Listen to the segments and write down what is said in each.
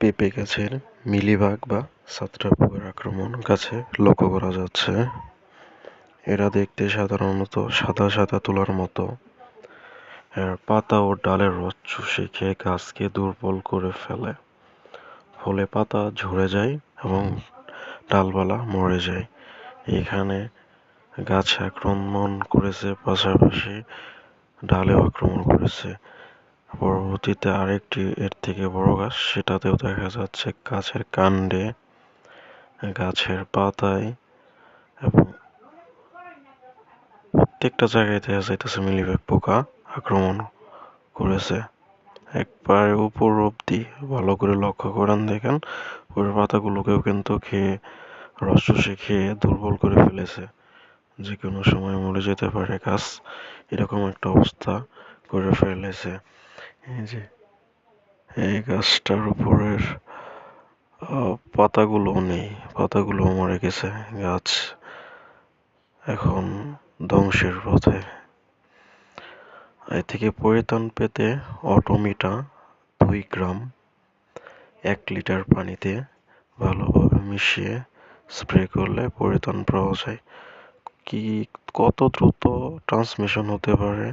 পেঁপে গাছের মিলিবাগ বা ছত্রাক আক্রমণ গাছে লক্ষ্য করা যাচ্ছে। এরা দেখতে সাধারণত সাদা সাদা তুলার মতো। এর পাতা ও ডালের রস চুষে খেয়ে গাছকে দুর্বল করে ফেলে, ফলে পাতা ঝরে যায় এবং ডালপালা মরে যায়। এখানে গাছে আক্রমণ করেছে, পাশাপাশি ডালেও আক্রমণ করেছে। পরবর্তীতে আরেকটি এর থেকে বড় গাছ, সেটাতেও দেখা যাচ্ছে গাছের কাণ্ডে, গাছের পাতায় এবং প্রত্যেকটা জায়গায় দেখা যাইতেছে মিলিবাগ পোকা আক্রমণ করেছে। একবারে উপর অব্দি ভালো করে লক্ষ্য করেন, দেখেন পুরো পাতাগুলোকেও কিন্তু খেয়ে, রস চুষে খেয়ে দুর্বল করে ফেলেছে। যে কোনো সময় মরে যেতে পারে গাছ, এরকম একটা অবস্থা করে ফেলেছে। এই যে এই গাছটার উপরের পাতাগুলো নেই, পাতাগুলো মরে গেছে, গাছ এখন ধ্বংসের পথে। এ থেকে পরিত্রাণ পেতে অটোমিটা 2 গ্রাম 1 লিটার পানিতে ভালোভাবে মিশিয়ে স্প্রে করলে পরিত্রাণ পাওয়া যায়। কত দ্রুত ট্রান্সমিশন হতে পারে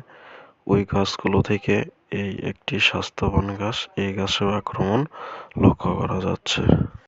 ওই গাছগুলো থেকে এই একটি স্বাস্থ্যবান গাছ, এই গাছের আক্রমণ লক্ষ্য করা যাচ্ছে।